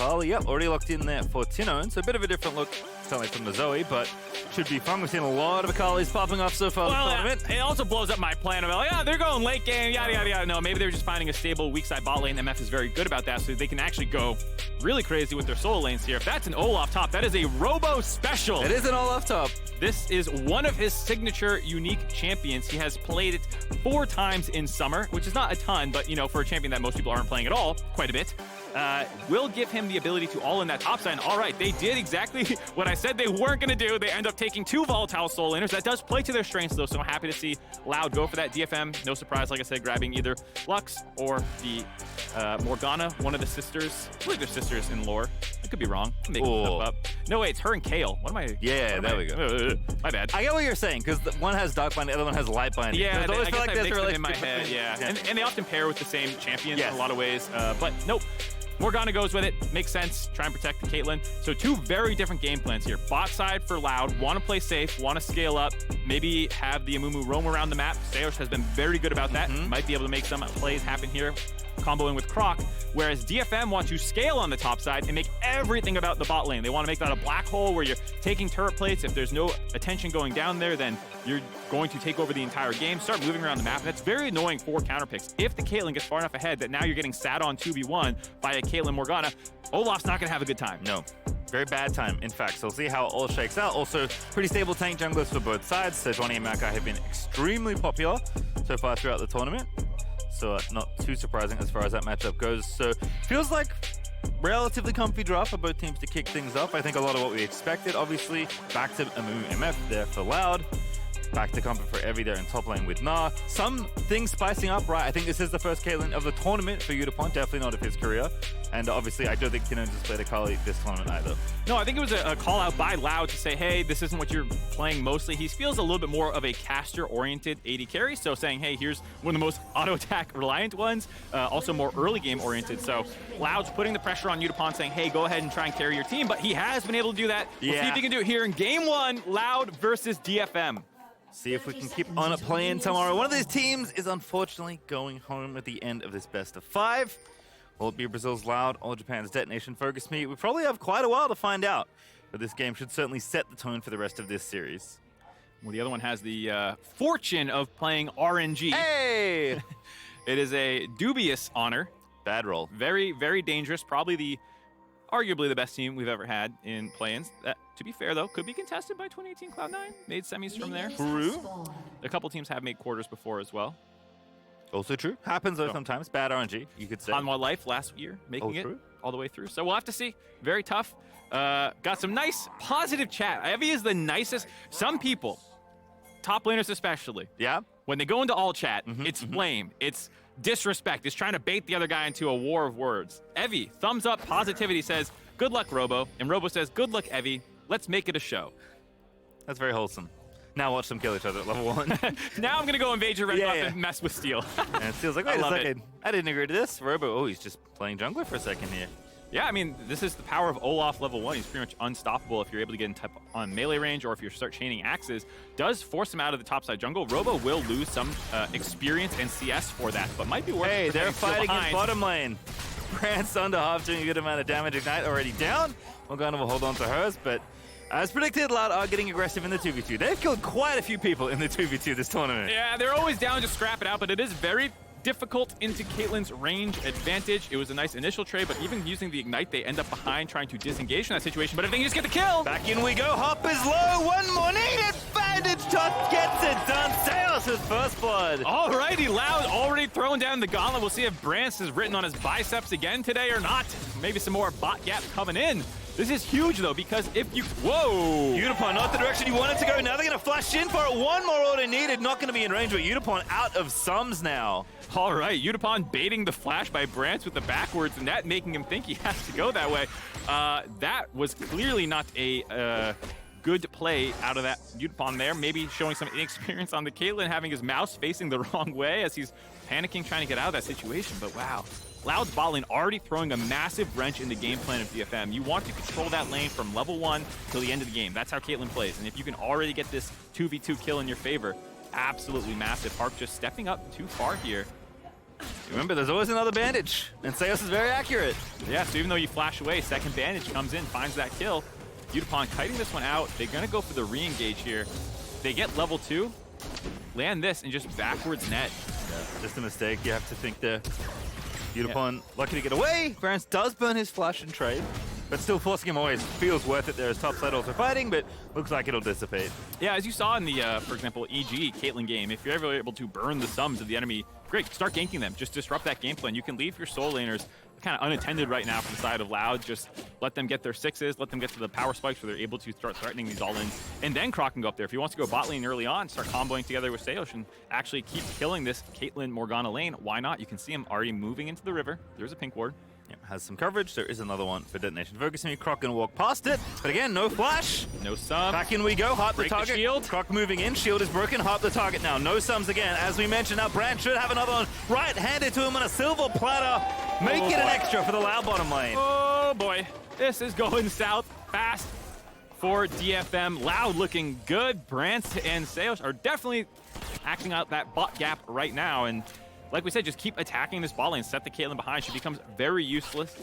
Carly. Yep, already locked in there for Tinon. So a bit of a different look, certainly from the Zoe, but should be fun. We've seen a lot of Akalis popping off so far in the tournament. It also blows up my plan of, yeah, they're going late game, yada, yada, yada. No, maybe they're just finding a stable weak side bot lane. MF is very good about that, so they can actually go really crazy with their solo lanes here. If that's an Olaf top, that is a Robo special. It is an Olaf top. This is one of his signature unique champions. He has played it 4 times in summer, which is not a ton, but, you know, for a champion that most people aren't playing at all, quite a bit. Will give him the ability to all in that top side. All right, they did exactly what I said they weren't going to do. They end up taking 2 volatile soul laners. That does play to their strengths, though, so I'm happy to see Loud go for that DFM. No surprise, like I said, grabbing either Lux or the Morgana, one of the sisters. I believe they're sisters in lore. I could be wrong. I'm making stuff up. No, wait, it's her and Kale. What am I? Yeah, there we go. My bad. I get what you're saying, because one has dark binding, the other one has light binding. Yeah, I always feel like I there's a mixed them in my relationship. head, yeah. And they often pair with the same champion Yes. in a lot of ways, but nope. Morgana goes with it. Makes sense. Try and protect the Caitlyn. So 2 very different game plans here. Bot side for Loud. Want to play safe. Want to scale up. Maybe have the Amumu roam around the map. Saosh has been very good about that. Might be able to make some plays happen here. Comboing with Croc. Whereas DFM want to scale on the top side and make everything about the bot lane. They want to make that a black hole where you're taking turret plates. If there's no attention going down there, then you're going to take over the entire game, start moving around the map. That's very annoying for counter picks. If the Caitlyn gets far enough ahead that now you're getting sat on 2v1 by a Caitlyn Morgana, Olaf's not going to have a good time. No. Very bad time, in fact. So we'll see how it all shakes out. Also, pretty stable tank junglers for both sides. Sejuani and Maokai have been extremely popular so far throughout the tournament. So not too surprising as far as that matchup goes. So feels like relatively comfy draft for both teams to kick things off. I think a lot of what we expected. Obviously, back to Amumu MF there for Loud. Back to comfort for Evie there in top lane with Na. Some things spicing up, right? I think this is the first Caitlyn of the tournament for Udapon, definitely not of his career. And obviously, I don't think Tinon just played Akali this tournament either. No, I think it was a call out by Loud to say, hey, this isn't what you're playing mostly. He feels a little bit more of a caster-oriented AD carry, so saying, hey, here's one of the most auto-attack reliant ones, also more early game oriented. So Loud's putting the pressure on Udapon, saying, hey, go ahead and try and carry your team, but he has been able to do that. We'll see if he can do it here in game 1, Loud versus DFM. See if we can keep on it playing tomorrow. One of these teams is unfortunately going home at the end of this best of 5. Will it be Brazil's Loud or Japan's Detonation Focus Meet? We probably have quite a while to find out, but this game should certainly set the tone for the rest of this series. Well, the other one has the fortune of playing RNG. Hey! It is a dubious honor. Bad roll. Very, very dangerous. Probably arguably the best team we've ever had in play-ins. To be fair, though, could be contested by 2018 Cloud9. Made semis from there. True. A couple teams have made quarters before as well. Also true. Happens though sometimes. Bad RNG, you could say. On My Life last year, making it true. all the way through. So we'll have to see. Very tough. Got some nice, positive chat. Evie is the nicest. Some people, top laners especially, Yeah? when they go into all chat, it's flame. It's disrespect. It's trying to bait the other guy into a war of words. Evie, thumbs up, positivity, says, good luck, Robo. And Robo says, good luck, Evie. Let's make it a show. That's very wholesome. Now watch them kill each other at level 1. Now I'm going to go invade your red buff yeah. and mess with Steel. And it feels like, wait a second. I didn't agree to this. Robo, oh, he's just playing jungler for a second here. Yeah, I mean, this is the power of Olaf level 1. He's pretty much unstoppable if you're able to get in on melee range or if you start chaining axes. Does force him out of the topside jungle. Robo will lose some experience and CS for that, but might be worth it. Hey, they're fighting in bottom lane. Brand's under half doing a good amount of damage. Ignite already down. Morgana will hold on to hers, but as predicted, Loud are getting aggressive in the 2v2. They've killed quite a few people in the 2v2 this tournament. Yeah, they're always down to scrap it out, but it is very difficult into Caitlyn's range advantage. It was a nice initial trade, but even using the Ignite, they end up behind trying to disengage from that situation, but if they can just get the kill! Back in we go. Hop is low. One more needed. Bandage Tot gets it done. Saos' first blood. Alrighty, Loud already throwing down the gauntlet. We'll see if Brance is written on his biceps again today or not. Maybe some more bot gap coming in. This is huge, though, because if you... Whoa! Udapon, not the direction you wanted to go. Now they're going to flash in for it. One more order needed. Not going to be in range, but Udapon out of sums now. All right, Udapon baiting the flash by Brance with the backwards, and that making him think he has to go that way. That was clearly not a good play out of that Udapon there. Maybe showing some inexperience on the Caitlyn, having his mouse facing the wrong way as he's panicking, trying to get out of that situation. But wow. Loud's bot lane already throwing a massive wrench in the game plan of DFM. You want to control that lane from level 1 till the end of the game. That's how Caitlyn plays. And if you can already get this 2v2 kill in your favor, absolutely massive. Harp just stepping up too far here. Remember, there's always another bandage, and Seos is very accurate. Yeah, so even though you flash away, second bandage comes in, finds that kill. Yutapon kiting this one out. They're going to go for the re-engage here. They get level 2, land this, and just backwards net. Yeah, just a mistake. You have to think there. Yutapon lucky to get away. Barons does burn his flash and trade, but still forcing him away feels worth it there as top side also fighting, but looks like it'll dissipate. Yeah, as you saw in the, for example, EG Caitlyn game, if you're ever able to burn the sums of the enemy, great, start ganking them. Just disrupt that game plan. You can leave your soul laners kind of unattended right now from the side of Loud. Just let them get their 6s, let them get to the power spikes where they're able to start threatening these all-ins. And then Croc can go up there. If he wants to go bot lane early on, start comboing together with Seos and actually keep killing this Caitlyn Morgana lane, why not? You can see him already moving into the river. There's a pink ward. Yep, has some coverage. There is another one for Detonation. Focusing, Croc gonna walk past it, but again, no flash. No sum. Back in we go. Harp the Break the target. shield. Croc moving in. Shield is broken. Harp the target now. No sums again. As we mentioned, now Brand should have another one right-handed to him on a silver platter. Make it an extra for the Loud bottom lane. Oh boy, this is going south fast for DFM. Loud looking good. Brant and Seos are definitely acting out that bot gap right now, and like we said, just keep attacking this bot lane, set the Caitlyn behind. She becomes very useless.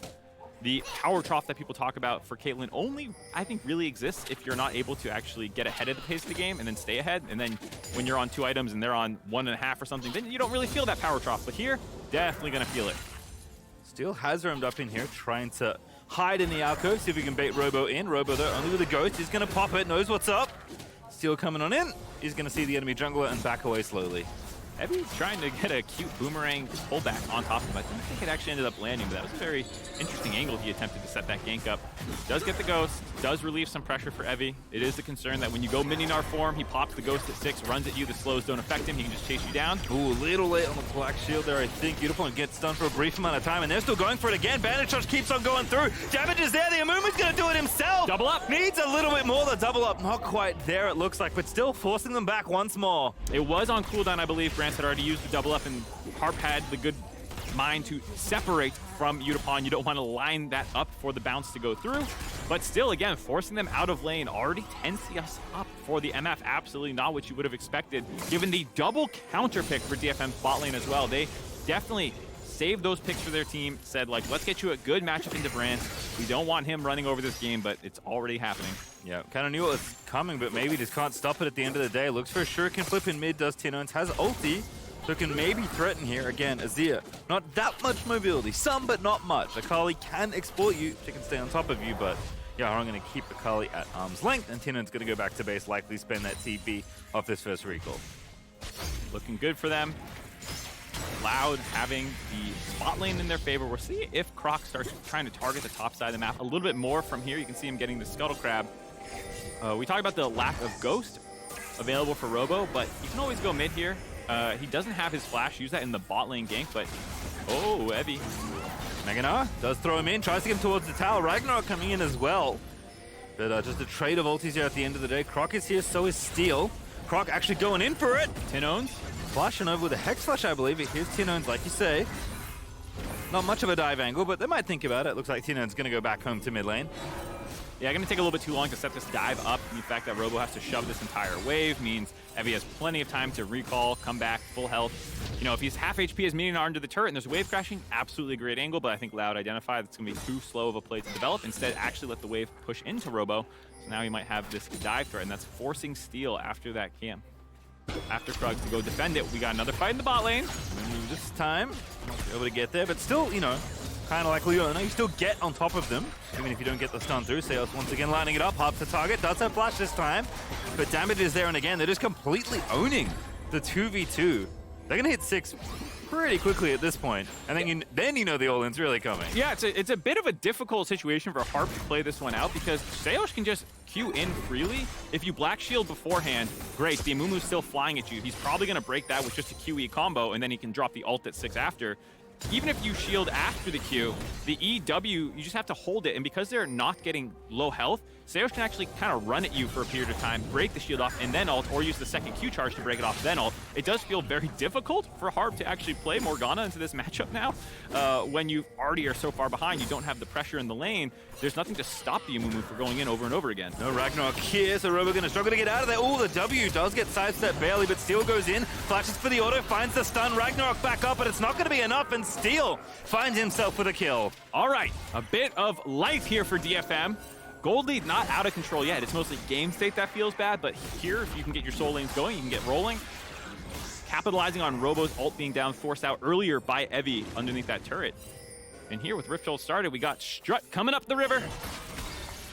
The power trough that people talk about for Caitlyn only, I think, really exists if you're not able to actually get ahead of the pace of the game and then stay ahead. And then when you're on 2 items and they're on 1.5 or something, then you don't really feel that power trough. But here, definitely going to feel it. Steel has roamed up in here, trying to hide in the alcove, see if we can bait Robo in. Robo, though, only with a ghost. He's going to pop it, knows what's up. Steel coming on in. He's going to see the enemy jungler and back away slowly. Heavy trying to get a cute boomerang pullback on top of him. I don't think it actually ended up landing, but that was a very interesting angle he attempted to set that gank up. Does get the ghost, does relieve some pressure for Evie. It is a concern that when you go Mininar form, he pops the ghost at 6, runs at you, the slows don't affect him, he can just chase you down. Ooh, a little late on the black shield there, I think. Beautiful, and gets stunned for a brief amount of time, and they're still going for it again. Bandage Charge keeps on going through. Damage is there, the Amumu's gonna do it himself! Double up! Needs a little bit more, the double up, not quite there it looks like, but still forcing them back once more. It was on cooldown, I believe. Brant had already used the double up, and Harp had the good mind to separate from Yutapon. You don't want to line that up for the bounce to go through, but still, again, forcing them out of lane. Already 10 CS up for the MF. Absolutely not what you would have expected, given the double counter pick for DFM's bot lane as well. They definitely saved those picks for their team, said, like, let's get you a good matchup into Brand. We don't want him running over this game, but it's already happening. Yeah, kind of knew it was coming, but maybe just can't stop it at the end of the day. Looks for a shuriken flip in mid, does Tinones, has ulti, so can maybe threaten here. Again, Azir, not that much mobility, some but not much. Akali can exploit you, she can stay on top of you, but yeah, I'm going to keep Akali at arm's length, and Tinones going to go back to base, likely spend that TP off this first recall. Looking good for them. Loud having the spot lane in their favor. We'll see if Croc starts trying to target the top side of the map a little bit more from here. You can see him getting the Scuttle Crab. We talked about the lack of Ghost available for Robo, but you can always go mid here. He doesn't have his flash. Use that in the bot lane gank, but oh, Evie. Meganar does throw him in, tries to get him towards the tower. Ragnarok coming in as well. But just a trade of ultis here at the end of the day. Croc is here, so is Steel. Croc actually going in for it. Tinones. Flashing over with a Hex Flash, I believe. Here's Tinones, like you say. Not much of a dive angle, but they might think about it. Looks like Tinones going to go back home to mid lane. Yeah, going to take a little bit too long to set this dive up. And the fact that Robo has to shove this entire wave means Evie has plenty of time to recall, come back, full health. You know, if he's half HP as Mininar under the turret and there's a wave crashing, absolutely a great angle, but I think Loud identified it's going to be too slow of a play to develop. Instead, actually let the wave push into Robo. So now he might have this dive threat, and that's forcing Steel after that camp. After Krugs to go defend it, we got another fight in the bot lane. This time, not able to get there, but still, you know, kind of like Leona, you still get on top of them, even if you don't get the stun through. Seos once again lining it up, Harp to target, does have flash this time, but damage is there, and again, they're just completely owning the 2v2. They're gonna hit 6 pretty quickly at this point, and then you know the all-in's really coming. Yeah, it's a bit of a difficult situation for Harp to play this one out, because Seos can just Q in freely. If you Black Shield beforehand, great, the Amumu's still flying at you. He's probably gonna break that with just a QE combo, and then he can drop the ult at 6 after. even if you shield after the Q, the EW, you just have to hold it, and because they're not getting low health, Seos can actually kind of run at you for a period of time, break the shield off, and then ult, or use the second Q charge to break it off, then ult. It does feel very difficult for Harp to actually play Morgana into this matchup now. When you already are so far behind, you don't have the pressure in the lane, there's nothing to stop the Amumu from going in over and over again. No Ragnarok here, so Robo gonna struggle to get out of there. Oh, the W does get sidestepped barely, but Steel goes in, flashes for the auto, finds the stun, Ragnarok back up, but it's not gonna be enough, and Steel finds himself with a kill. All right, a bit of life here for DFM. Gold lead not out of control yet. It's mostly game state that feels bad, but here, if you can get your soul lanes going, you can get rolling. Capitalizing on Robo's ult being down, forced out earlier by Evie underneath that turret. And here with Rift Ult started, we got Strut coming up the river.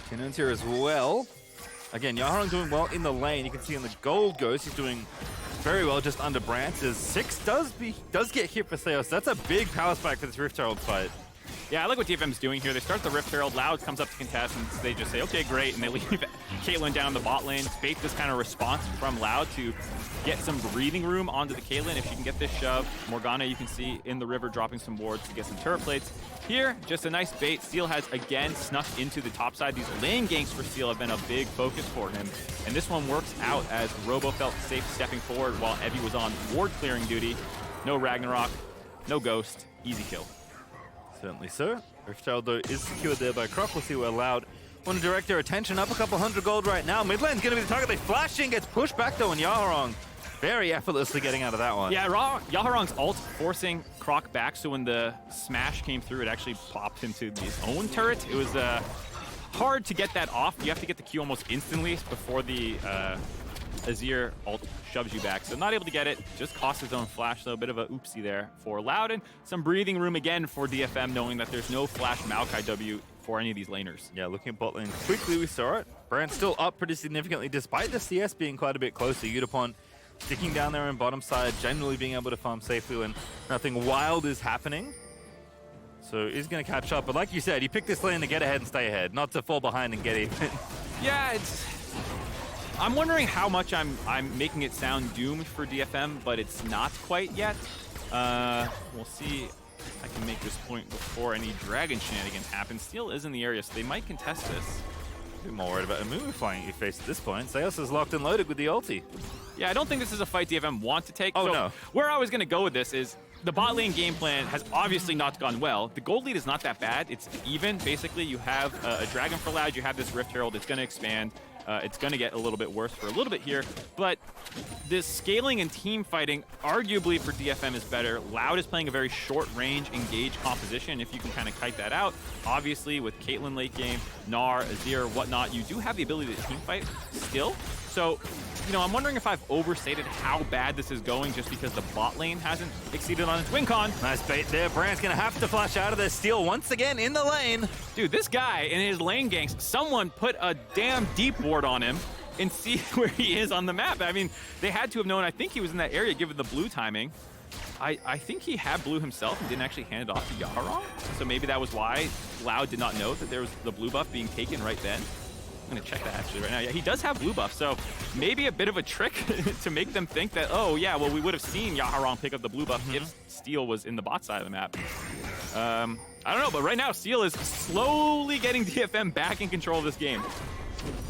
Tinon's here as well. Again, Yaharong doing well in the lane. You can see in the gold ghost, he's doing very well just under Brance's. 6 does get hit for Seos. That's a big power spike for this Rift Herald fight. Yeah, I like what DFM's doing here. They start the Rift Herald, Loud comes up to contest, and they just say, okay, great, and they leave Caitlyn down the bot lane. Bait this kind of response from Loud to get some breathing room onto the Caitlyn if she can get this shove. Morgana, you can see in the river dropping some wards to get some turret plates. Here, just a nice bait. Steel has again snuck into the top side. These lane ganks for Steel have been a big focus for him, and this one works out as Robo felt safe stepping forward while Evie was on ward clearing duty. No Ragnarok, no Ghost, easy kill. Certainly so. Rift Herald, though, is secured there by Croc. We'll see where Loud want to direct their attention. Up a couple hundred gold right now. Mid lane's going to be the target. They flash in, gets pushed back, though, and Yaharong very effortlessly getting out of that one. Yeah, Yaharong's ult forcing Croc back, so when the smash came through, it actually popped into his own turret. It was hard to get that off. You have to get the Q almost instantly before the Azir ult shoves you back. So not able to get it, just cost his own flash, so a bit of a oopsie there for Loudon. Some breathing room again for DFM, knowing that there's no flash Maokai W for any of these laners. Yeah, looking at bot lane quickly, we saw it. Brand still up pretty significantly, despite the CS being quite a bit closer. Yutapon sticking down there on bottom side, generally being able to farm safely when nothing wild is happening. So he's going to catch up, but like you said, you pick this lane to get ahead and stay ahead, not to fall behind and get even. Yeah, I'm wondering how much I'm making it sound doomed for DFM, but it's not quite yet. We'll see if I can make this point before any dragon shenanigans happen. Steel is in the area, so they might contest this. I'm more worried about Amumu flying at your face at this point. Seos is locked and loaded with the ulti. Yeah, I don't think this is a fight DFM want to take. Oh, so no. Where I was going to go with this is the bot lane game plan has obviously not gone well. The gold lead is not that bad. It's even. Basically, you have a Dragon for Loud. You have this Rift Herald. It's going to expand. It's going to get a little bit worse for a little bit here. But this scaling and team fighting, arguably for DFM, is better. Loud is playing a very short-range, engaged composition. If you can kind of kite that out, obviously with Caitlyn late game, Gnar, Azir, whatnot, you do have the ability to team fight still. So, you know, I'm wondering if I've overstated how bad this is going just because the bot lane hasn't exceeded on its win con. Nice bait there. Brand's going to have to flash out of this. Steel once again in the lane. Dude, this guy in his lane ganks, someone put a damn deep ward on him and see where he is on the map. I mean, they had to have known. I think he was in that area given the blue timing. I think he had blue himself and didn't actually hand it off to Yaharong. So maybe that was why Loud did not know that there was the blue buff being taken right then. I'm going to check that actually right now. Yeah, he does have blue buff, so maybe a bit of a trick to make them think that, oh yeah, well, we would have seen Yaharong pick up the blue buff if Steel was in the bot side of the map. I don't know, but right now Steel is slowly getting DFM back in control of this game.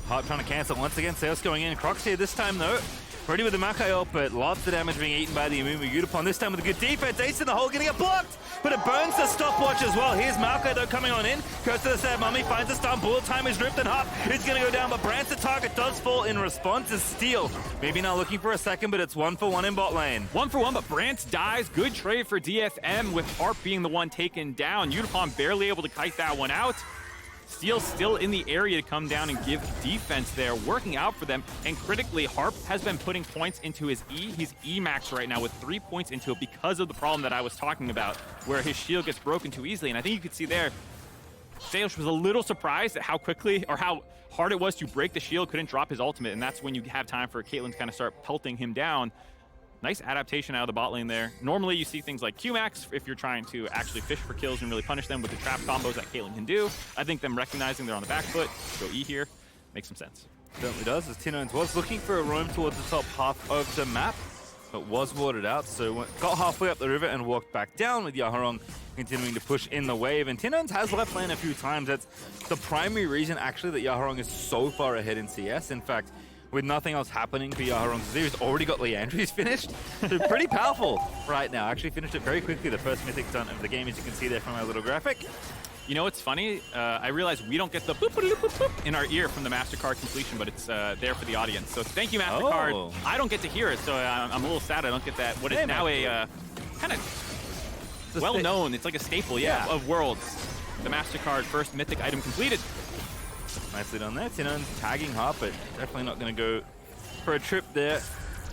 Harp trying to cancel once again. Seos going in. Croc's here this time though. Ready with the Maokai ult, but lots of damage being eaten by the Amumu Yutapon. This time with a good defense. Ace in the hole, getting it blocked, but it burns the stopwatch as well. Here's Maokai though coming on in. Goes to the sad mummy, finds the stun. Bullet time is ripped and Harp is going to go down, but Brand's the target does fall in response as Steel. Maybe not looking for a second, but it's 1-for-1 in bot lane. 1-for-1, but Brant dies. Good trade for DFM with Harp being the one taken down. Yutapon barely able to kite that one out. Steel still in the area to come down and give defense there, working out for them. And critically, Harp has been putting points into his E. He's E max right now with 3 points into it because of the problem that I was talking about, where his shield gets broken too easily. And I think you could see there, Seos was a little surprised at how quickly or how hard it was to break the shield, couldn't drop his ultimate. And that's when you have time for Caitlyn to kind of start pelting him down. Nice adaptation out of the bot lane there. Normally you see things like Qmax if you're trying to actually fish for kills and really punish them with the trap combos that Caitlyn can do. I think them recognizing they're on the back foot, go E here, makes some sense. Certainly does, as Tinones was looking for a roam towards the top half of the map. but was watered out, so got halfway up the river and walked back down, with Yaharong continuing to push in the wave. And Tinons has left lane a few times. That's the primary reason, actually, that Yaharong is so far ahead in CS. In fact, with nothing else happening for Yaharong, he's already got Leandry's finished. So pretty powerful right now. Actually finished it very quickly, the first mythic done of the game, as you can see there from our little graphic. You know what's funny? I realize we don't get the boop, boop, boop, boop in our ear from the MasterCard completion, but it's there for the audience. So thank you, MasterCard. Oh. I don't get to hear it, so I'm a little sad I don't get that. What is now a kind of well-known, it's like a staple, of Worlds. The MasterCard first mythic item completed. Nicely done there. Tinons tagging Harp, but definitely not going to go for a trip there.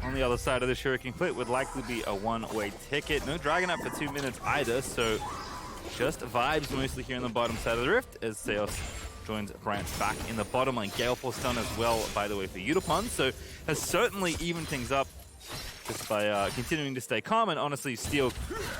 On the other side of the Shuriken Clip would likely be a one-way ticket. No Dragon up for 2 minutes either, so just vibes mostly here in the bottom side of the Rift as Seos joins Brant's back in the bottom lane. Gale Force done as well, by the way, for Udapon, so has certainly evened things up just by continuing to stay calm, and honestly, Steel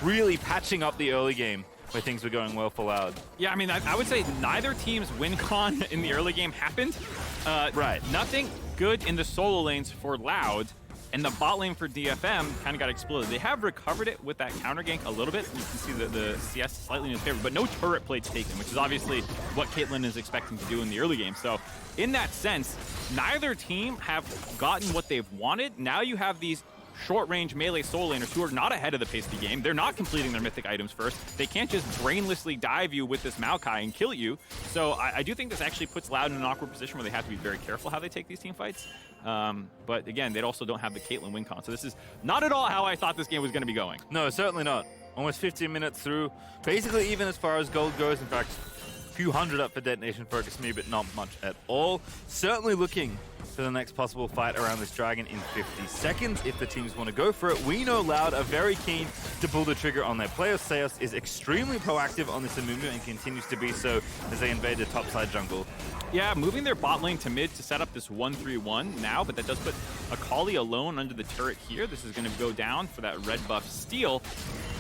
really patching up the early game where things were going well for Loud. Yeah, I mean, I would say neither team's win con in the early game happened. Right. Nothing good in the solo lanes for Loud, and the bot lane for DFM kind of got exploded. They have recovered it with that counter gank a little bit. You can see the CS slightly in his favor, but no turret plates taken, which is obviously what Caitlyn is expecting to do in the early game. So in that sense, neither team have gotten what they've wanted. Now you have these short-range melee solo laners who are not ahead of the pace of the game. They're not completing their mythic items first. They can't just brainlessly dive you with this Maokai and kill you. So I do think this actually puts Loud in an awkward position where they have to be very careful how they take these team fights. But again, they also don't have the Caitlyn win con. So this is not at all how I thought this game was going to be going. No, certainly not. Almost 15 minutes through. Basically even as far as gold goes. In fact, a few hundred up for Detonation focus me, but not much at all. Certainly looking for the next possible fight around this dragon in 50 seconds if the teams want to go for it. We know Loud are very keen to pull the trigger on their players. Seos is extremely proactive on this Amumu and continues to be so as they invade the topside jungle. Yeah, moving their bot lane to mid to set up this 1-3-1 now, but that does put Akali alone under the turret here. This is going to go down for that red buff steal.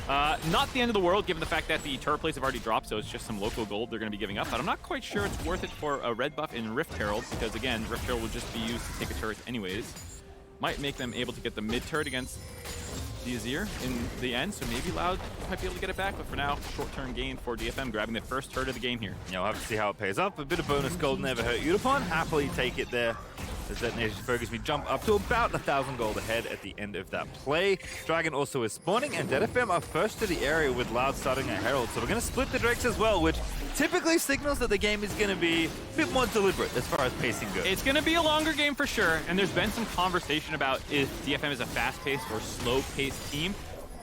Not the end of the world, given the fact that the turret plates have already dropped, so it's just some local gold they're going to be giving up. But I'm not quite sure it's worth it for a red buff in Rift Herald, because again, Rift Herald will just be used to take a turret anyways. Might make them able to get the mid turret against the Azir in the end, so maybe Loud might be able to get it back. But for now, short-term gain for DFM, grabbing the first turret of the game here. Yeah, we'll have to see how it pays off. A bit of bonus gold never hurt Udapon. Happily take it there. As Detonation focus, we jump up to about 1,000 gold ahead at the end of that play. Dragon also is spawning, and DFM are first to the area with Loud starting a Herald. So we're going to split the Drakes as well, which typically signals that the game is going to be a bit more deliberate as far as pacing goes. It's going to be a longer game for sure, and there's been some conversation about if DFM is a fast-paced or slow-paced team.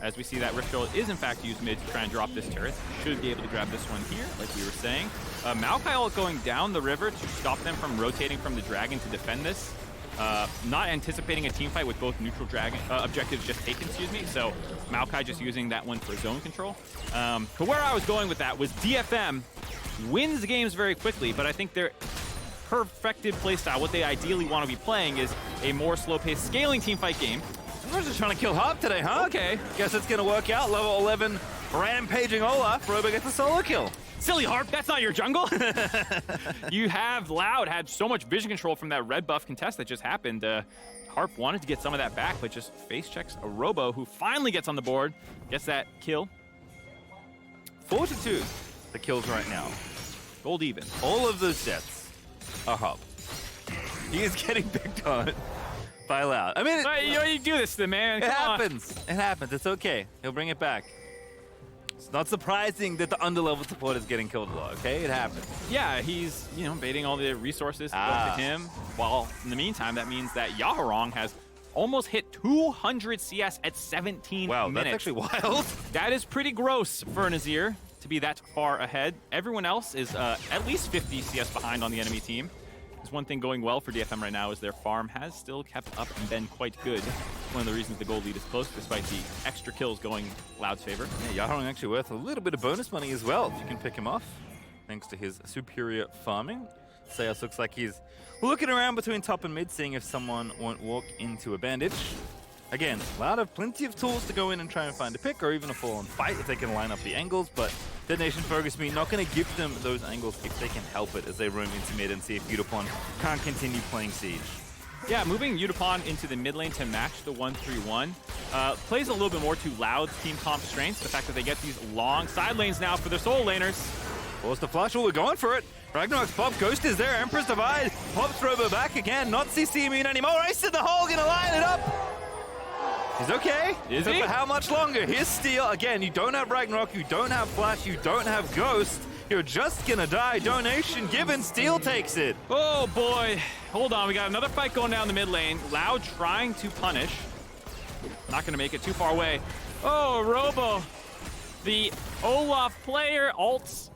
As we see that Rift Herald is in fact used mid to try and drop this turret. Should be able to grab this one here, like we were saying. Maokai going down the river to stop them from rotating from the dragon to defend this. Not anticipating a team fight with both neutral dragon objectives just taken, excuse me. So Maokai just using that one for zone control. But where I was going with that was DFM wins games very quickly, but I think their perfected playstyle, what they ideally want to be playing, is a more slow-paced scaling team fight game. We're just trying to kill Harp today, huh? Okay. Guess it's going to work out. Level 11 rampaging Olaf. Robo gets a solo kill. Silly Harp, that's not your jungle. You have Loud had so much vision control from that red buff contest that just happened. Harp wanted to get some of that back, but just face checks a Robo, who finally gets on the board, gets that kill. 4-2, the kills right now. Gold even. All of those deaths are Harp. He is getting picked on by Loud. I mean, you do this to the man. It happens. It happens. It's okay. He'll bring it back. It's not surprising that the underlevel support is getting killed a lot, okay? It happens. Yeah, he's, baiting all the resources to go to him. While in the meantime, that means that Yaharong has almost hit 200 CS at 17 minutes. Wow, that's actually wild. That is pretty gross for an Azir to be that far ahead. Everyone else is at least 50 CS behind on the enemy team. There's one thing going well for DFM right now is their farm has still kept up and been quite good. One of the reasons the gold lead is close, despite the extra kills going Loud's favor. Yeah, Yaharong actually worth a little bit of bonus money as well, if you can pick him off, thanks to his superior farming. Seos looks like he's looking around between top and mid, seeing if someone won't walk into a bandage. Again, Loud have plenty of tools to go in and try and find a pick, or even a full-on fight if they can line up the angles, but Detonation focus me not going to give them those angles if they can help it as they roam into mid and see if Udapon can't continue playing Siege. Yeah, moving Yutapon into the mid lane to match the 1-3-1 plays a little bit more to Loud's team comp strengths. The fact that they get these long side lanes now for their solo laners. Force the flash, we're going for it. Ragnarok's pop, Ghost is there, Emperor's Divide, pops Robo back again, not CC immune anymore, Ace in the hole, gonna line it up. He's okay. Is he? For how much longer? Here's Steel. Again, you don't have Ragnarok, you don't have Flash, you don't have Ghost. You're just gonna die. Donation given, Steel takes it. Oh boy, hold on, we got another fight going down the mid lane. Loud trying to punish. Not gonna make it too far away. Oh, Robo, the Olaf player ults.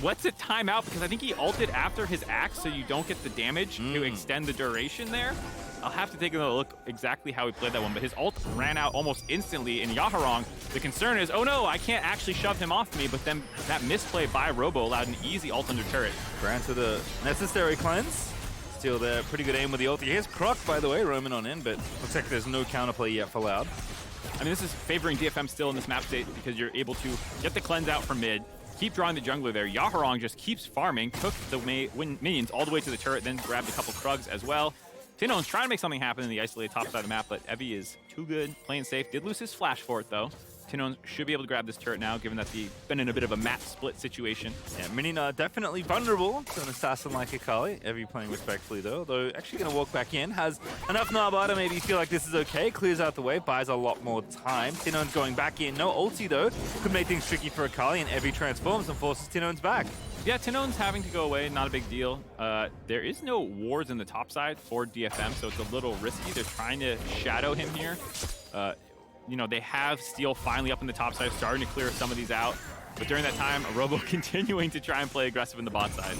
Lets it time out because I think he ulted after his axe so you don't get the damage to extend the duration there. I'll have to take another look exactly how he played that one, but his ult ran out almost instantly in Yaharong. The concern is, oh no, I can't actually shove him off me, but then that misplay by Robo allowed an easy ult under turret. Granted the necessary cleanse. Still there, pretty good aim with the ulti. Here's Croc, by the way, roaming on in, but looks like there's no counterplay yet for Loud. I mean, this is favoring DFM still in this map state because you're able to get the cleanse out from mid, keep drawing the jungler there. Yaharong just keeps farming, took the minions all the way to the turret, then grabbed a couple Krugs as well. Tinone's trying to make something happen in the isolated top side of the map, but Evie is too good, playing safe. Did lose his flash for it, though. Tinone should be able to grab this turret now, given that they've been in a bit of a map split situation. Yeah, Minion are definitely vulnerable to an assassin like Akali. Evie playing respectfully, though actually going to walk back in. Has enough Narba to maybe feel like this is okay. Clears out the way, buys a lot more time. Tinone's going back in. No ulti, though. Could make things tricky for Akali, and Evie transforms and forces Tinone's back. Yeah, Tinone's having to go away, not a big deal. There is no wards in the top side for DFM, so it's a little risky. They're trying to shadow him here. You know, they have Steel finally up in the top side, starting to clear some of these out. But during that time, Robo continuing to try and play aggressive in the bot side.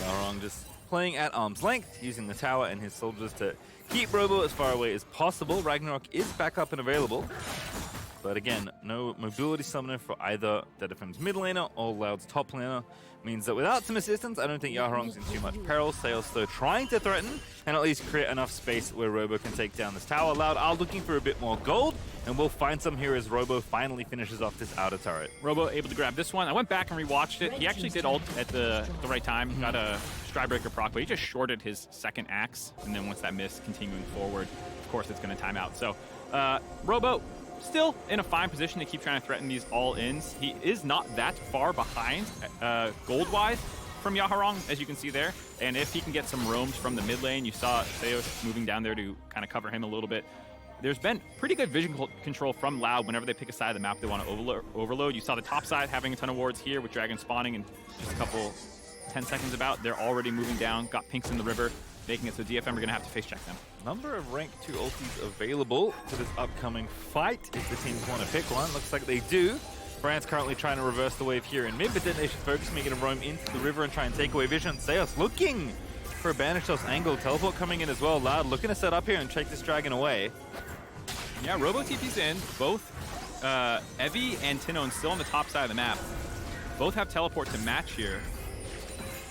Yaharong just playing at arm's length, using the tower and his soldiers to keep Robo as far away as possible. Ragnarok is back up and available. But again, no mobility summoner for either DFM's mid laner or Loud's top laner. Means that without some assistance, I don't think Yaharong's in too much peril. Sails though trying to threaten and at least create enough space where Robo can take down this tower. Loud are looking for a bit more gold, and we'll find some here as Robo finally finishes off this outer turret. Robo able to grab this one. I went back and rewatched it. He actually did ult at the right time. Got a Strybreaker proc, but he just shorted his second axe, and then once that missed, continuing forward, of course it's going to time out. So Robo still in a fine position to keep trying to threaten these all-ins. He is not that far behind gold-wise from Yaharong, as you can see there. And if he can get some roams from the mid lane, you saw Theos moving down there to kind of cover him a little bit. There's been pretty good vision control from Loud whenever they pick a side of the map they want to overload. You saw the top side having a ton of wards here with Dragon spawning in just a couple 10 seconds about. They're already moving down, got pinks in the river, making it so DFM are going to have to face check them. Number of rank 2 ultis available for this upcoming fight if the teams want to pick one. Looks like they do. Brand's currently trying to reverse the wave here in mid, but Detonation focus making him roam into the river and try and take away vision. Seos looking for a banish toss angle. Teleport coming in as well. Loud looking to set up here and take this dragon away. Yeah, Robo TP's in. Both Evie and Tinone still on the top side of the map. Both have teleport to match here.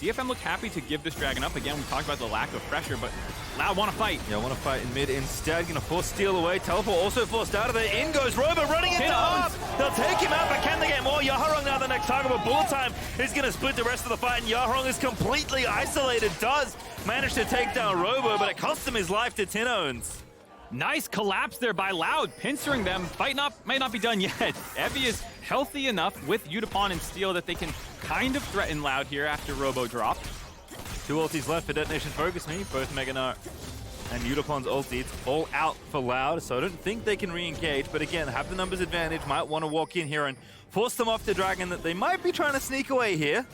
DFM look happy to give this dragon up. Again, we talked about the lack of pressure, but Loud want to fight. Yeah, want to fight in mid instead. Going to force Steel away. Teleport also forced out of there. In goes Robo running into half. They'll take him out, but can they get more? Yaharong now the next target, but Bullet Time is going to split the rest of the fight, and Yaharong is completely isolated. Does manage to take down Robo, but it cost him his life to Tinone's. Nice collapse there by Loud, pincering them. Fight might not be done yet. Evie is healthy enough with Yutapon and Steel that they can kind of threaten Loud here after Robo dropped. 2 ultis left for Detonation Focus Me, both Mega Gnar and Yutapon's ulti. It's all out for Loud, so I don't think they can re-engage, but again, have the numbers advantage, might want to walk in here and force them off the dragon that they might be trying to sneak away here.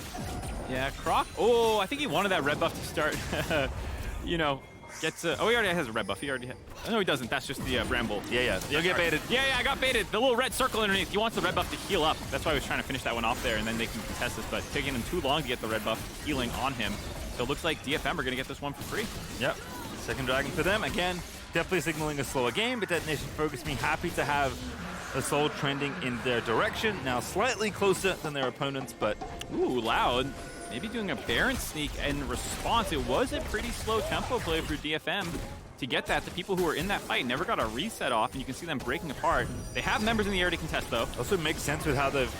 Yeah, Croc, oh, I think he wanted that red buff to start, you know, gets oh, he already has a red buff. He already no, he doesn't. That's just the Bramble. Yeah. You'll get baited. Yeah, I got baited. The little red circle underneath. He wants the red buff to heal up. That's why I was trying to finish that one off there, and then they can contest this, but taking him too long to get the red buff healing on him. So it looks like DFM are going to get this one for free. Yep. Second dragon for them. Again, definitely signaling a slower game, but Detonation Focus Me happy to have the soul trending in their direction. Now slightly closer than their opponents, but ooh, Loud. Maybe doing a Baron sneak in response. It was a pretty slow tempo play for DFM. to get that. The people who were in that fight never got a reset off, and you can see them breaking apart. They have members in the air to contest, though. Also makes sense with how they've,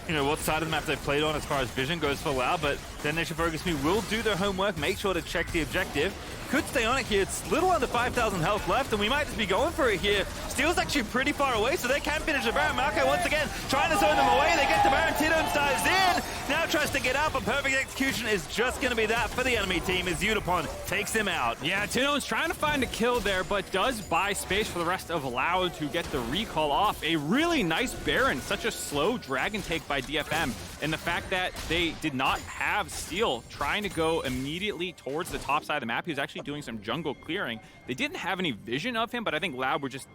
what side of the map they've played on as far as vision goes for Loud, but Detonation Focus Me will do their homework, make sure to check the objective. Could stay on it here. It's little under 5,000 health left, and we might just be going for it here. Steel's actually pretty far away, so they can finish the Baron. Maokai once again trying to zone them away. They get the Baron. Tidons dives in. Now tries to get out, but perfect execution is just going to be that for the enemy team as Udapon takes him out. Yeah, Tidons trying to find a kill there, but does buy space for the rest of Loud to get the recall off. A really nice Baron. Such a slow dragon take by DFM. And the fact that they did not have Steel trying to go immediately towards the top side of the map. He was actually doing some jungle clearing. They didn't have any vision of him, but I think Loud were just,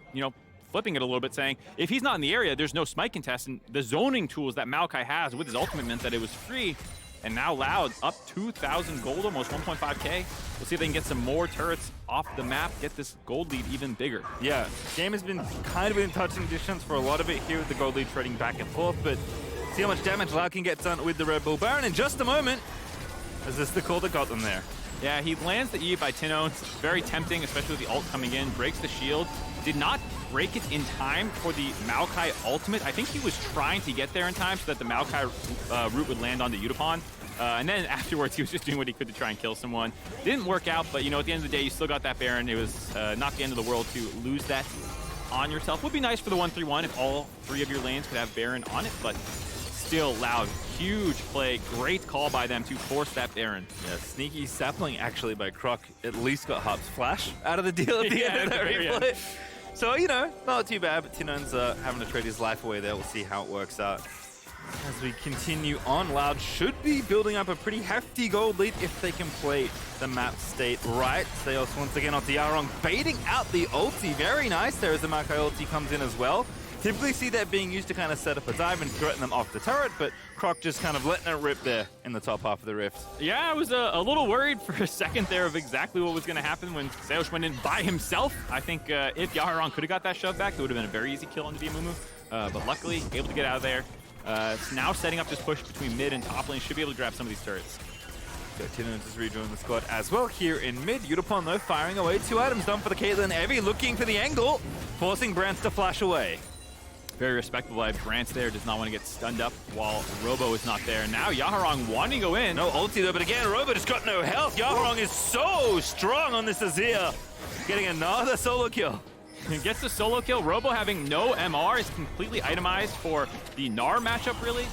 flipping it a little bit, saying, if he's not in the area, there's no smite contest. And the zoning tools that Maokai has with his ultimate meant that it was free. And now Loud up 2,000 gold, almost 1.5k. We'll see if they can get some more turrets off the map, get this gold lead even bigger. Yeah, game has been kind of in touching distance for a lot of it here with the gold lead trading back and forth, but see how much damage Loud can get done with the Red Bull Baron in just a moment. Is this the call that got them there? Yeah, he lands the E by Tidons. Very tempting, especially with the ult coming in. Breaks the shield. Did not break it in time for the Maokai ultimate. I think he was trying to get there in time so that the Maokai root would land on the Udapon. And then afterwards, he was just doing what he could to try and kill someone. Didn't work out, but at the end of the day, you still got that Baron. It was not the end of the world to lose that on yourself. Would be nice for the 1-3-1 if all three of your lanes could have Baron on it, but still Loud. Huge play. Great call by them to force that Baron. Yeah, sneaky sapling actually by Croc at least got Harp's flash out of the deal at the end of that replay. Yeah. So, not too bad, but Tidons having to trade his life away there. We'll see how it works out. As we continue on, Loud should be building up a pretty hefty gold lead if they can play the map state right. Seos once again onto Yarong, baiting out the ulti. Very nice there as the Maokai ulti comes in as well. Typically see that being used to kind of set up a dive and threaten them off the turret, but Croc just kind of letting it rip there in the top half of the rift. Yeah, I was a little worried for a second there of exactly what was going to happen when Seos went in by himself. I think if Yaharon could have got that shove back, it would have been a very easy kill onto the Amumu. But luckily, able to get out of there. It's now setting up this push between mid and top lane. Should be able to grab some of these turrets. So Tidons is rejoining the squad as well here in mid. Udapon, though, firing away. 2 items done for the Caitlyn. Evie looking for the angle, forcing Brance to flash away. Very respectable by Brance there. Does not want to get stunned up while Robo is not there. Now Yaharong wanting to go in. No ulti though, but again, Robo just got no health. Yaharong is so strong on this Azir. Getting another solo kill. He gets the solo kill. Robo having no MR is completely itemized for the Gnar matchup, really.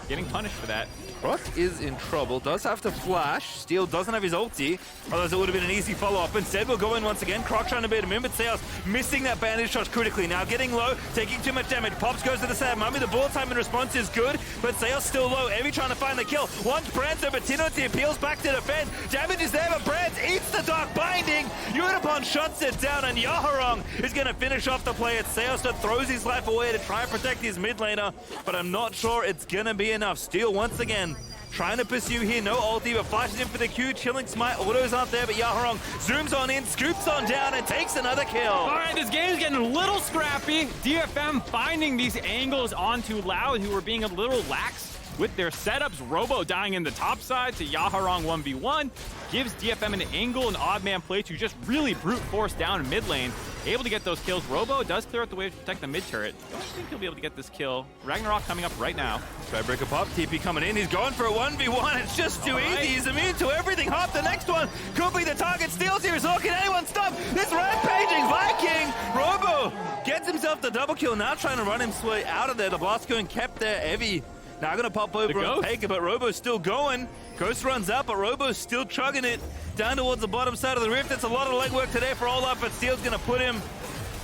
Getting punished for that. Croc is in trouble, does have to flash. Steel doesn't have his ulti, otherwise it would have been an easy follow-up. Instead, we'll go in once again. Croc trying to bait him in, but Seos missing that bandage shot critically. Now getting low, taking too much damage. Pops goes to the side. Mummy, the ball time in response is good, but Seos still low. Evie trying to find the kill. Wants Brance over Tidons. He appeals back to defend. Damage is there, but Brance eats the Dark Binding. Udapon shuts it down, and Yaharong is going to finish off the play. It's Seos that throws his life away to try and protect his mid laner, but I'm not sure it's going to be enough. Steel once again trying to pursue here, no ulti, but flashes in for the Q, chilling smite, autos aren't there, but Yaharong zooms on in, scoops on down, and takes another kill. All right, this game's getting a little scrappy. DFM finding these angles onto Loud, who were being a little lax with their setups. Robo dying in the top side to Yaharong 1v1. Gives DFM an angle and odd man play to just really brute force down in mid lane. Able to get those kills. Robo does clear out the way to protect the mid turret. Don't think he'll be able to get this kill. Ragnarok coming up right now. Skybreaker pop, TP coming in. He's going for a 1v1. It's just too easy. He's immune to everything. Hop, the next one could be the target. Steals here. So can anyone stop this rampaging Viking? Robo gets himself the double kill. Now trying to run his way out of there. The blast going kept there. Evie now going to pop over on Pega, but Robo's still going. Ghost runs out, but Robo's still chugging it down towards the bottom side of the rift. It's a lot of legwork today for Olaf, but Steel's going to put him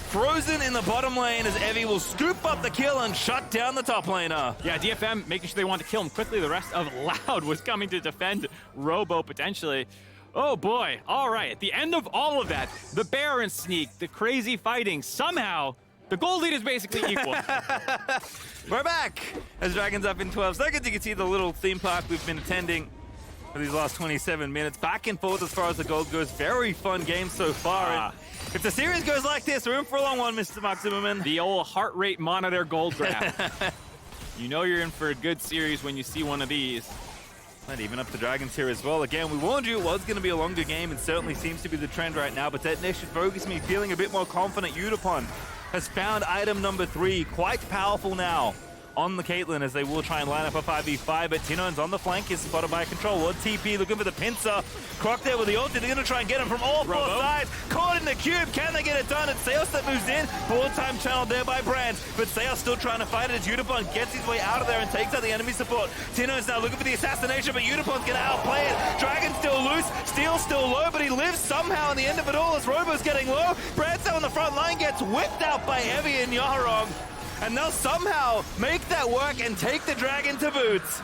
frozen in the bottom lane as Evie will scoop up the kill and shut down the top laner. Yeah, DFM making sure they want to kill him quickly. The rest of Loud was coming to defend Robo potentially. Oh boy, all right. At the end of all of that, the Baron sneak, the crazy fighting, somehow the gold lead is basically equal. We're back as Dragon's up in 12 seconds. You can see the little theme park we've been attending for these last 27 minutes. Back and forth as far as the gold goes. Very fun game so far. And if the series goes like this, we're in for a long one, Mr. Mark Zimmerman. The old heart rate monitor gold graph. You know you're in for a good series when you see one of these. And even up the Dragons here as well. Again, we warned you it was going to be a longer game, and certainly seems to be the trend right now, but Detonation focused me feeling a bit more confident. Udapon has found item number 3, quite powerful now on the Caitlyn, as they will try and line up a 5v5, but Tino's on the flank, is spotted by Controller. TP looking for the pincer. Croc there with the ulti. They're going to try and get him from all 4 sides. Caught in the cube. Can they get it done? It's Seos that moves in. Bullet time channeled there by Brandt, but Seos still trying to fight it as Udapon gets his way out of there and takes out the enemy support. Tino's now looking for the assassination, but Udapon's going to outplay it. Dragon's still loose. Steel's still low, but he lives somehow in the end of it all as Robo's getting low. Brandt's out on the front line, gets whipped out by Heavy and Yaharong. And they'll somehow make that work and take the Dragon to boots.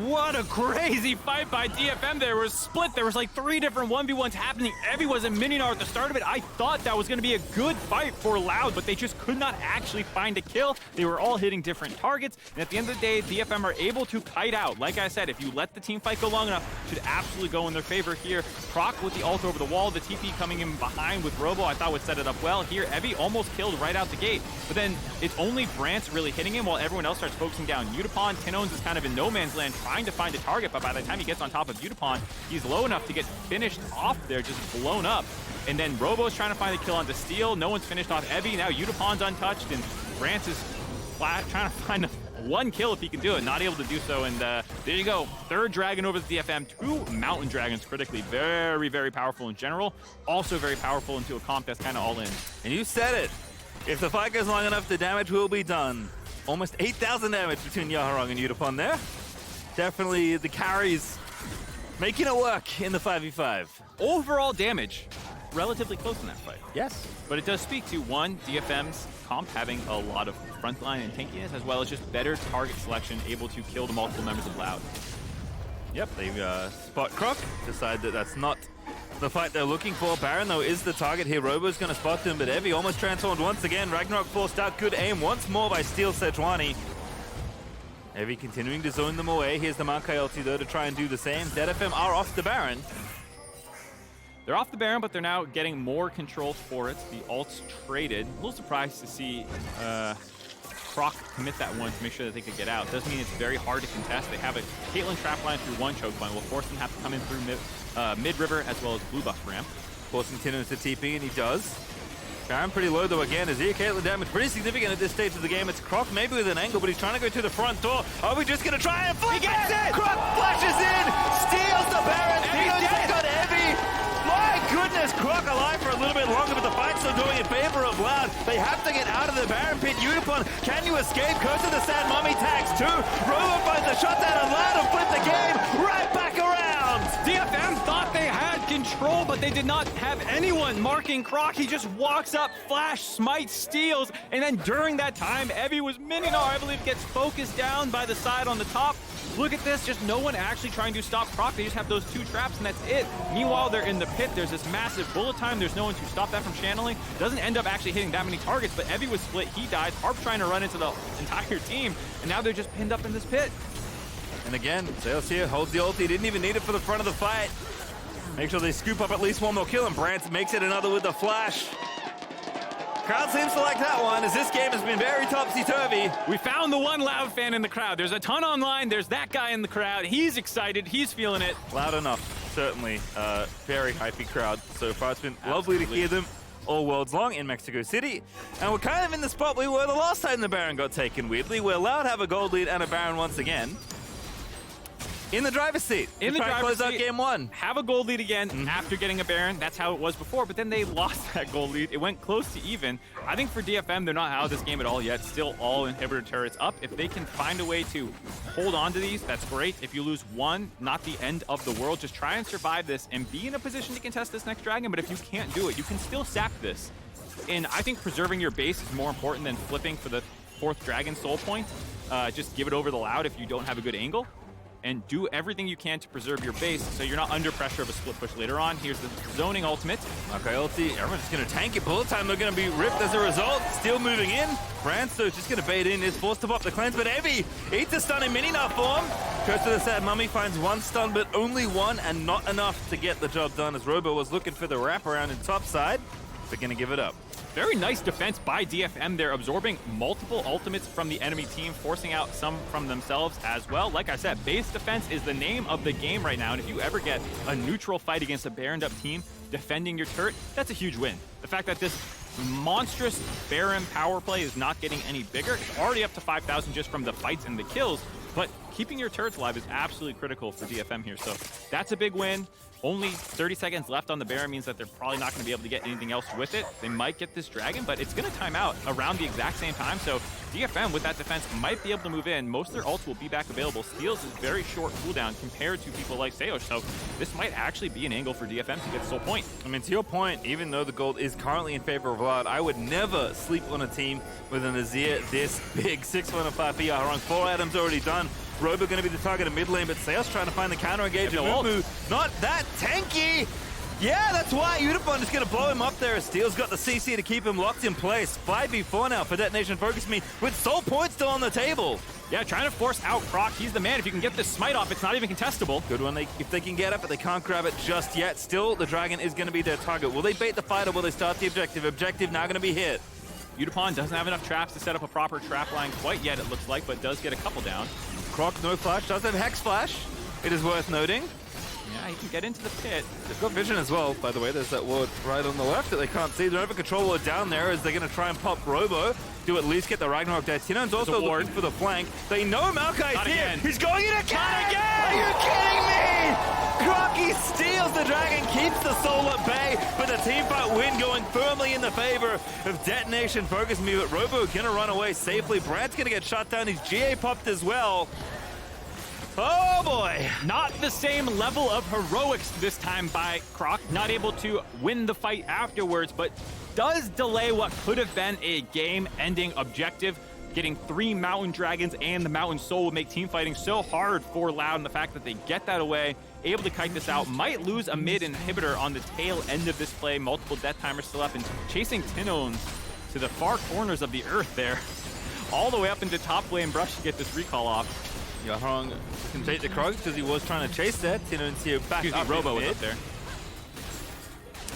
What a crazy fight by DFM. There was split. There was like 3 different 1v1s happening. Evie was in Mininar at the start of it. I thought that was going to be a good fight for Loud, but they just could not actually find a kill. They were all hitting different targets. And at the end of the day, DFM are able to kite out. Like I said, if you let the team fight go long enough, it should absolutely go in their favor here. Proc with the ult over the wall. The TP coming in behind with Robo, I thought would set it up well. Here, Evie almost killed right out the gate. But then it's only Brandt really hitting him while everyone else starts focusing down. Udapon, Tinones is kind of in no man's land, trying to find a target, but by the time he gets on top of Udapon, he's low enough to get finished off there, just blown up. And then Robo's trying to find a kill onto Steel. No one's finished off Evie. Now Udapon's untouched, and Brandt is trying to find 1 kill if he can do it. Not able to do so, and there you go. 3rd Dragon over the DFM. 2 Mountain Dragons critically. Very, very powerful in general. Also very powerful into a comp that's kind of all in. And you said it. If the fight goes long enough, the damage will be done. Almost 8,000 damage between Yaharong and Udapon there. Definitely the carries making it work in the 5v5. Overall damage, relatively close in that fight. Yes. But it does speak to, 1, DFM's comp having a lot of frontline and tankiness, as well as just better target selection, able to kill the multiple members of Loud. Yep, they spot Croc, decide that that's not the fight they're looking for. Baron, though, is the target here. Robo's going to spot them, but Evie almost transformed once again. Ragnarok forced out. Good aim once more by Steel Sejuani. Evie continuing to zone them away. Here's the Maokai ulti, though, to try and do the same. DFM are off the Baron. They're off the Baron, but they're now getting more control for it. The ult's traded. A little surprised to see Croc commit that one to make sure that they could get out. Doesn't mean it's very hard to contest. They have a Caitlyn trap line through 1 choke line. Will force them to have to come in through mid-river as well as blue buff ramp. Forcing Tino's to TP, and he does. Baron pretty low, though, again, as here Caitlyn damage pretty significant at this stage of the game. It's Croc maybe with an angle, but he's trying to go to the front door. Are we just going to try and flip it? Croc flashes in, steals the Baron. Tino's got Evie. My goodness, Croc alive for a little bit longer, but the fight's still going in favor of Loud. They have to get out of the Baron pit. Udapon, can you escape? Curse of the Sad Mummy tags 2. Robo finds the shutdown on Loud and flip the game right back around. DFM thought they had control, but they did not have anyone marking Croc. He just walks up, flash, smite, steals, and then during that time, Evie was Mininar, I believe, gets focused down by the side on the top. Look at this, just no one actually trying to stop Croc. They just have those 2 traps, and that's it. Meanwhile, they're in the pit. There's this massive bullet time. There's no one to stop that from channeling. Doesn't end up actually hitting that many targets, but Evie was split. He died. Harp trying to run into the entire team, and now they're just pinned up in this pit. And again, Seos here holds the ulti. Didn't even need it for the front of the fight. Make sure they scoop up at least 1 more kill, and Brandt makes it another with the flash. Crowd seems to like that one, as this game has been very topsy-turvy. We found the 1 Loud fan in the crowd. There's a ton online. There's that guy in the crowd. He's excited. He's feeling it. Loud enough, certainly. Very hypey crowd so far. It's been lovely to hear them all worlds long in Mexico City. And we're kind of in the spot we were the last time the Baron got taken, weirdly, where Loud have a gold lead and a Baron once again. In the driver's seat. In the driver's seat. Close out game 1. Have a gold lead again after getting a Baron. That's how it was before, but then they lost that gold lead. It went close to even. I think for DFM, they're not out of this game at all yet. Still all inhibitor turrets up. If they can find a way to hold on to these, that's great. If you lose 1, not the end of the world. Just try and survive this and be in a position to contest this next dragon. But if you can't do it, you can still sap this. And I think preserving your base is more important than flipping for the 4th dragon soul point. Just give it over the Loud if you don't have a good angle. And do everything you can to preserve your base so you're not under pressure of a split push later on. Here's the zoning ultimate. Okay, ulti. Everyone's just going to tank it. Bullet time, they're going to be ripped as a result. Still moving in. Brandstone's just going to bait in. Is forced to pop the cleanse, but Evie eats a stun in Mininar form. Curse of the Sad Mummy finds 1 stun, but only 1, and not enough to get the job done, as Robo was looking for the wraparound in top side. they're going to give it up. Very nice defense by DFM. They're absorbing multiple ultimates from the enemy team, forcing out some from themselves as well. Like I said, base defense is the name of the game right now, and if you ever get a neutral fight against a Baroned up team defending your turret, that's a huge win. The fact that this monstrous Baron power play is not getting any bigger. It's already up to 5,000 just from the fights and the kills, but keeping your turrets alive is absolutely critical for DFM here. So that's a big win. Only 30 seconds left on the Baron means that they're probably not going to be able to get anything else with it. They might get this Dragon, but it's going to time out around the exact same time. So DFM, with that defense, might be able to move in. Most of their ults will be back available. Steals is very short cooldown compared to people like Seosh. So this might actually be an angle for DFM to get Soul Point. I mean, to your point, even though the gold is currently in favor of Vlad, I would never sleep on a team with an Azir this big. 6-1-5 for Yaharong. 4 items already done. Robo going to be the target of mid lane, but Seosh trying to find the counter engage. Not that tanky. Yeah, that's why Udapon is going to blow him up there. Steel's got the CC to keep him locked in place. 5v4 now for Detonation Focus Me with Soul Point still on the table. Yeah, trying to force out Croc. He's the man. If you can get this smite off, it's not even contestable. Good one if they can get it, but they can't grab it just yet. Still, the Dragon is going to be their target. Will they bait the fight or will they start the objective? Objective now going to be hit. Udapon doesn't have enough traps to set up a proper trap line quite yet, it looks like, but does get a couple down. Croc, no flash, does have Hex Flash. It is worth noting. Yeah, he can get into the pit. They've got vision as well, by the way. There's that ward right on the left that they can't see. They don't have a control ward down there as they're going to try and pop Robo to at least get the Ragnarok dead. Tinon's also looking for the flank. They know Maokai's here. He's going in again! Not again! Are you kidding me? Crocky steals the Dragon, keeps the soul at bay, but the teamfight win going firmly in the favor of Detonation Focus Me, but Robo going to run away safely. Brad's going to get shot down. He's GA popped as well. Oh boy! Not the same level of heroics this time by Croc. Not able to win the fight afterwards, but does delay what could have been a game-ending objective. Getting 3 Mountain Dragons and the Mountain Soul will make team fighting so hard for Loud, and the fact that they get that away, able to kite this out, might lose a mid inhibitor on the tail end of this play. Multiple death timers still up, and chasing Tinon to the far corners of the earth there. All the way up into top lane brush to get this recall off. Yaharong can take the Krog because he was trying to chase that. Tinon's here back up. Robo was up there.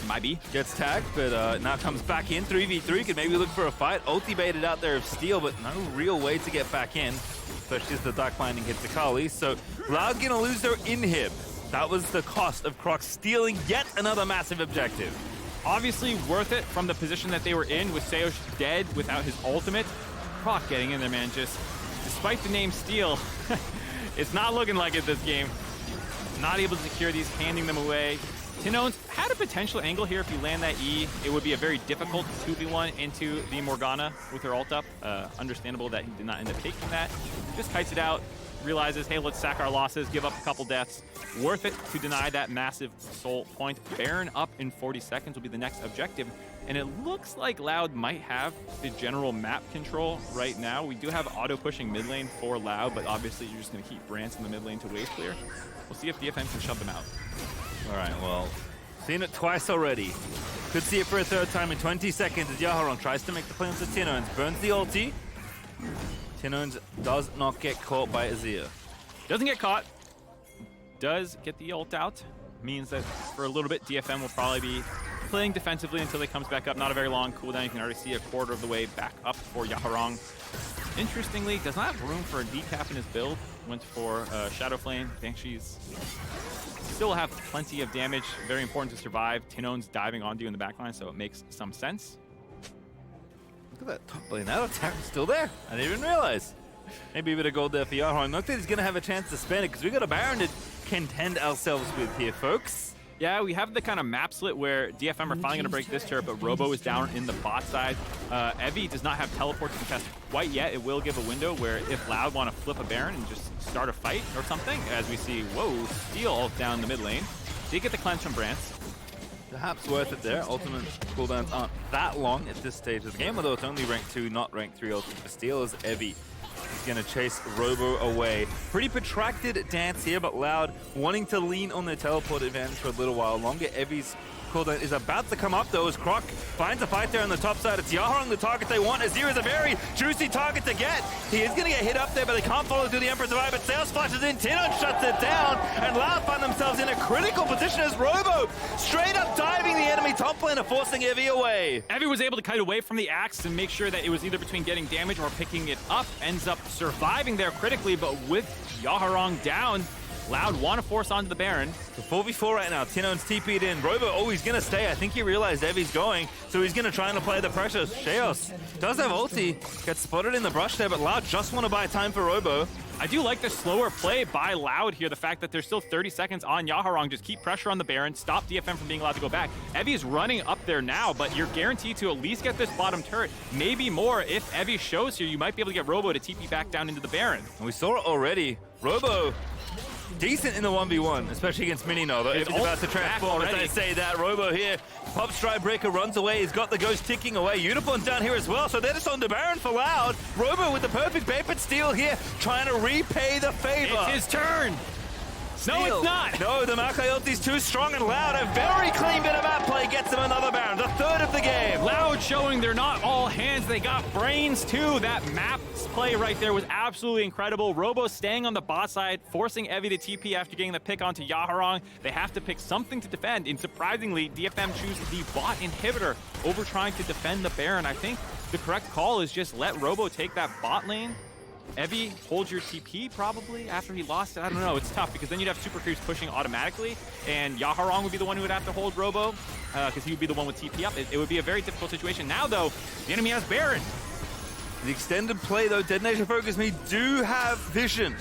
Might be. Gets tagged, but now comes back in. 3v3, could maybe look for a fight. Ulti baited out there of Steel, but no real way to get back in, especially as the Dark Binding hits Akali. So Loud gonna lose their inhib. That was the cost of Croc stealing yet another massive objective. Obviously worth it from the position that they were in with Seosh dead without his ultimate. Croc getting in there, man. Just despite the name Steel, it's not looking like it this game. Not able to secure these, handing them away. Tinon's had a potential angle here. If you land that E, it would be a very difficult 2v1 into the Morgana with her ult up. Understandable that he did not end up taking that. Just kites it out, realizes, hey, let's sack our losses, give up a couple deaths. Worth it to deny that massive soul point. Baron up in 40 seconds will be the next objective. And it looks like Loud might have the general map control right now. We do have auto pushing mid lane for Loud, but obviously you're just going to keep Brance in the mid lane to wave clear. We'll see if DFM can shove them out. All right, well, seen it twice already. Could see it for a third time in 20 seconds as Yaharong tries to make the play onto Tinons. Burns the ulti. Tinons does not get caught by Azir. Doesn't get caught. Does get the ult out. Means that for a little bit, DFM will probably be playing defensively until he comes back up. Not a very long cooldown. You can already see a quarter of the way back up for Yaharong. Interestingly, does not have room for a decap in his build. Went for Shadow Flame. Banshees still have plenty of damage. Very important to survive. Tinon's diving onto you in the backline, so it makes some sense. Look at that top lane. That attack is still there. I didn't even realize. Maybe a bit of gold there for Yaharong. Not that he's going to have a chance to spend it because we got a Baron to contend ourselves with here, folks. Yeah, we have the kind of map split where DFM are finally going to break this turret, but Robo is down in the bot side. Evie does not have teleport to contest quite yet. It will give a window where if Loud want to flip a Baron and just start a fight or something, as we see, whoa, Steel down the mid lane. Did get the cleanse from Brance. Perhaps worth it there. Ultimate cooldowns aren't that long at this stage of the game, although it's only rank 2, not rank 3 ultimate for Steel as Evie He's going to chase Robo away. Pretty protracted dance here, but Loud wanting to lean on their teleport advantage for a little while longer. Evie's cooldown is about to come up though as Croc finds a fight there on the top side. It's Yaharong the target they want. Azir is a very juicy target to get. He is going to get hit up there, but they can't follow through the Emperor's Eye. But Sales flashes in, Tinon shuts it down, and Loud find themselves in a critical position as Robo straight up diving the enemy top laner, forcing Evie away. Evie was able to kite away from the axe and make sure that it was either between getting damage or picking it up. Ends up surviving there critically, but with Yaharong down, Loud want to force onto the Baron. So 4v4 right now. Tinon's TP'd in. Robo, oh, he's going to stay. I think he realized Evie's going, so he's going to try and apply the pressure. Sheos does have ulti. Gets spotted in the brush there, but Loud just want to buy time for Robo. I do like the slower play by Loud here. The fact that there's still 30 seconds on Yaharong. Just keep pressure on the Baron. Stop DFM from being allowed to go back. Evie is running up there now, but you're guaranteed to at least get this bottom turret. Maybe more. If Evie shows here, you might be able to get Robo to TP back down into the Baron. And we saw it already. Robo decent in the 1v1, especially against Minino, though. He's about to transform as I say that. Robo here, Pop Stride Breaker runs away. He's got the Ghost ticking away. Unicorn's down here as well, so they're just on the Baron for Loud. Robo with the perfect Vapid Steal here, trying to repay the favor. It's his turn. No, it's not. No, the Makai ulti's too strong, and Loud, a very clean bit of map play, gets him another Baron, the third of the game. Loud showing they're not all hands, they got brains too. That map play right there was absolutely incredible. Robo staying on the bot side, forcing Evie to TP after getting the pick onto Yaharong. They have to pick something to defend, and surprisingly, DFM chooses the bot inhibitor over trying to defend the Baron. I think the correct call is just let Robo take that bot lane. Evie holds your TP probably after he lost it. I don't know. It's tough because then you'd have super creeps pushing automatically, and Yaharong would be the one who would have to hold Robo because he would be the one with TP up. It would be a very difficult situation. Now, though, the enemy has Baron. The extended play, though, Detonation Focus Me do have vision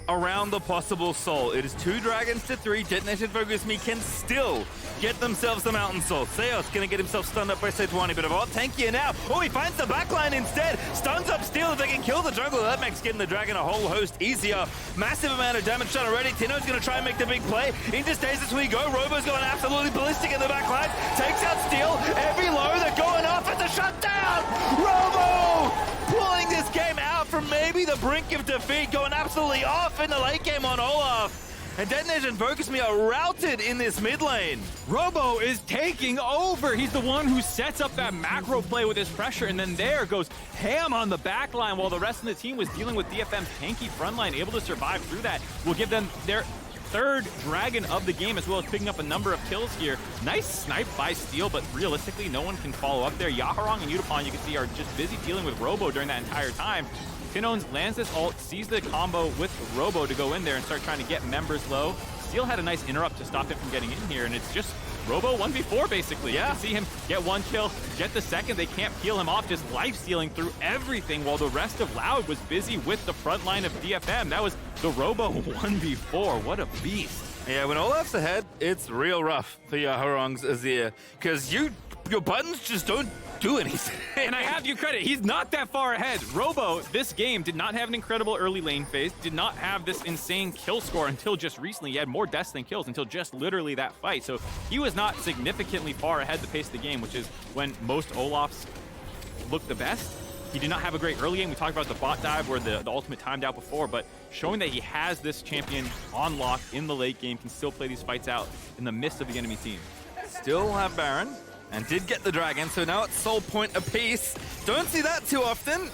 around the possible soul. It is 2 dragons to 3. Detonation Focus Me can still get themselves the Mountain Soul. Seos gonna get himself stunned up by Sejuani, but a lot tankier now. Oh, he finds the backline instead. Stuns up Steel if they can kill the jungler. That makes getting the dragon a whole host easier. Massive amount of damage done already. Tino's gonna try and make the big play. Into stasis we go. Robo's going absolutely ballistic in the backline. Takes out Steel. Every low, they're going off at the shutdown. Robo pulling this game out from maybe the brink of defeat, going absolutely off in the late game on Olaf. And Detonation Focus Me are routed in this mid lane. Robo is taking over. He's the one who sets up that macro play with his pressure, and then there goes ham on the back line while the rest of the team was dealing with DFM's tanky front line, able to survive through that. Will give them their 3rd dragon of the game, as well as picking up a number of kills here. Nice snipe by Steel, but realistically, no one can follow up there. Yaharong and Udapon, you can see, are just busy dealing with Robo during that entire time. Tinones lands this ult, sees the combo with Robo to go in there and start trying to get members low. Steel had a nice interrupt to stop him from getting in here, and it's just Robo 1v4 basically. Yeah. You can see him get 1 kill, get the second. They can't peel him off, just life-stealing through everything while the rest of Loud was busy with the front line of DFM. That was the Robo 1v4. What a beast. Yeah, when Olaf's ahead, it's real rough for Yaharong's Azir, because your buttons just don't do anything. And I have you credit, he's not that far ahead. Robo, this game, did not have an incredible early lane phase, did not have this insane kill score until just recently. He had more deaths than kills until just literally that fight. So he was not significantly far ahead the pace of the game, which is when most Olafs look the best. He did not have a great early game. We talked about the bot dive where the ultimate timed out before, but showing that he has this champion on lock in the late game, can still play these fights out in the midst of the enemy team. Still have Baron, and did get the dragon, so now it's soul point apiece. Don't see that too often,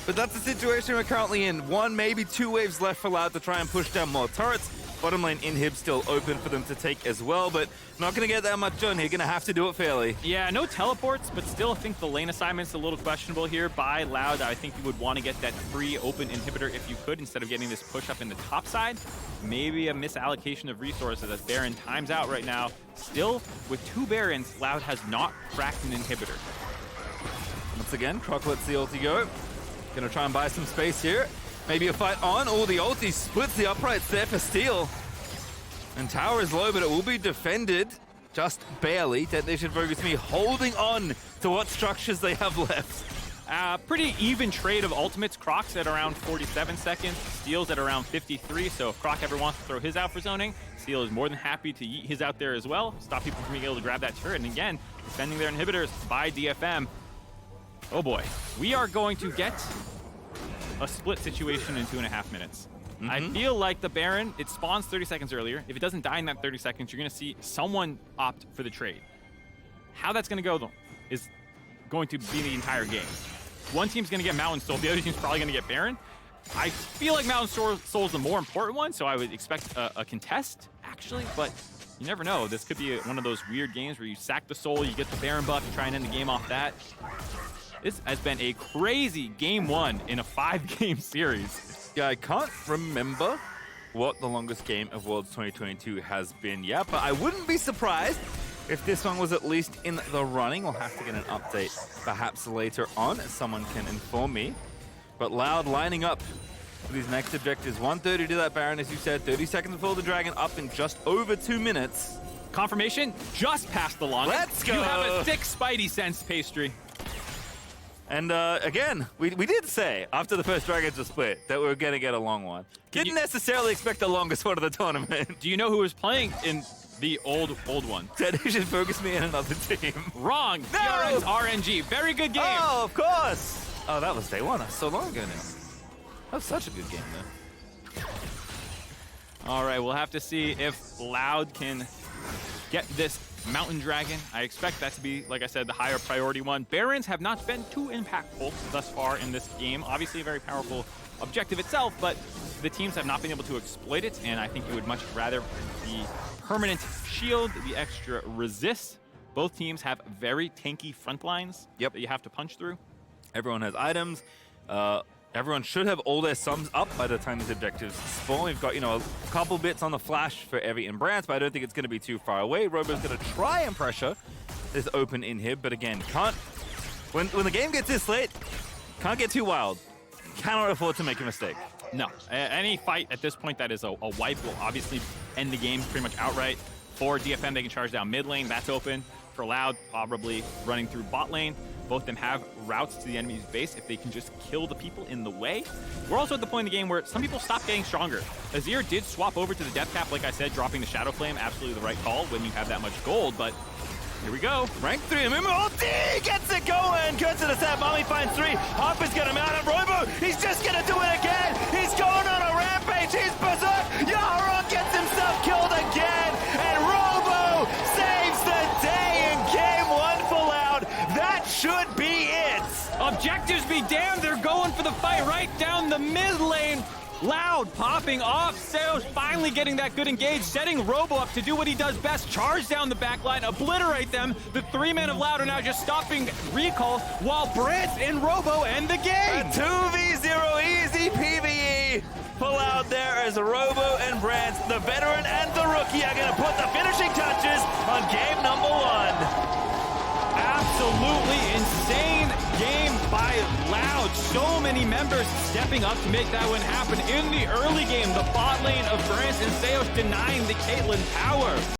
but that's the situation we're currently in. 1, maybe 2 waves left for Loud to try and push down more turrets. Bottom lane inhib still open for them to take as well, but not going to get that much done here. Going to have to do it fairly. Yeah, no teleports, but still I think the lane assignment's a little questionable here by Loud. I think you would want to get that free open inhibitor if you could, instead of getting this push up in the top side. Maybe a misallocation of resources as Baron times out right now. Still, with 2 Barons, Loud has not cracked an inhibitor. Once again, Croc lets the ulti go. Going to try and buy some space here. Maybe a fight on. Oh, the ulti splits the uprights there for Steel. And tower is low, but it will be defended just barely. Detonation Focus Me holding on to what structures they have left. Pretty even trade of ultimates. Croc's at around 47 seconds. Steel's at around 53, so if Croc ever wants to throw his out for zoning, Steel is more than happy to yeet his out there as well. Stop people from being able to grab that turret. And again, defending their inhibitors by DFM. Oh boy. We are going to get a split situation in 2.5 minutes. I feel like the Baron, it spawns 30 seconds earlier. If it doesn't die in that 30 seconds, you're going to see someone opt for the trade. How that's going to go, though, is going to be the entire game. One team's going to get Mountain Soul. The other team's probably going to get Baron. I feel like Mountain Soul is the more important one, so I would expect a contest, actually. But you never know. This could be one of those weird games where you sack the Soul, you get the Baron buff, you try and end the game off that. This has been a crazy game 1 in a 5-game series. Yeah, I can't remember what the longest game of Worlds 2022 has been yet, but I wouldn't be surprised if this one was at least in the running. We'll have to get an update perhaps later on, as someone can inform me. But Loud lining up for these next objectives. 130 to that Baron, as you said, 30 seconds before the Dragon, up in just over 2 minutes. Confirmation, just past the long. Let's go! You have a thick Spidey sense, Pastry. And again, we did say after the first Dragons were split that we were going to get a long one. Didn't necessarily expect the longest one of the tournament. Do you know who was playing in the old one? Detonation focused me in another team. Wrong. No! DRX RNG. Very good game. Oh, of course. Oh, that was day 1. That's so long ago now. That was such a good game, though. All right, we'll have to see if Loud can get this Mountain Dragon. I expect that to be, like I said, the higher priority one. Barons have not been too impactful thus far in this game. Obviously a very powerful objective itself, but the teams have not been able to exploit it, and I think you would much rather the permanent shield, the extra resist. Both teams have very tanky front lines that you have to punch through. Everyone has items. Everyone should have all their sums up by the time these objectives spawn. We've got, a couple bits on the flash for Evie and Brance, but I don't think it's going to be too far away. Robo's going to try and pressure this open inhib, but again, can't. When the game gets this late, can't get too wild. Cannot afford to make a mistake. No. Any fight at this point that is a wipe will obviously end the game pretty much outright. For DFM, they can charge down mid lane. That's open. For Loud, probably running through bot lane. Both of them have routes to the enemy's base if they can just kill the people in the way. We're also at the point in the game where some people stop getting stronger. Azir did swap over to the death cap, like I said, dropping the Shadow Flame. Absolutely the right call when you have that much gold, but here we go. Rank 3, ulti gets it going. Goes to the set, Mommy finds 3. Harper's gonna mount up Robo. He's just gonna do it again. He's going on a rampage. He's berserk. Yaharon gets himself killed again. And Robo saves the day in game 1 for Loud. That should be it. Objectives be damned, they're going for the fight right down the mid lane. Loud popping off. Seos finally getting that good engage, setting Robo up to do what he does best, charge down the backline, obliterate them. The 3 men of Loud are now just stopping recalls while Brance and Robo end the game. A 2v0 easy PvE for Loud there as Robo and Brance, the veteran and the rookie, are going to put the finishing touches on game number 1. Absolutely insane game by Loud. So many members stepping up to make that one happen. In the early game, the bot lane of Brance and Seos denying the Caitlyn power.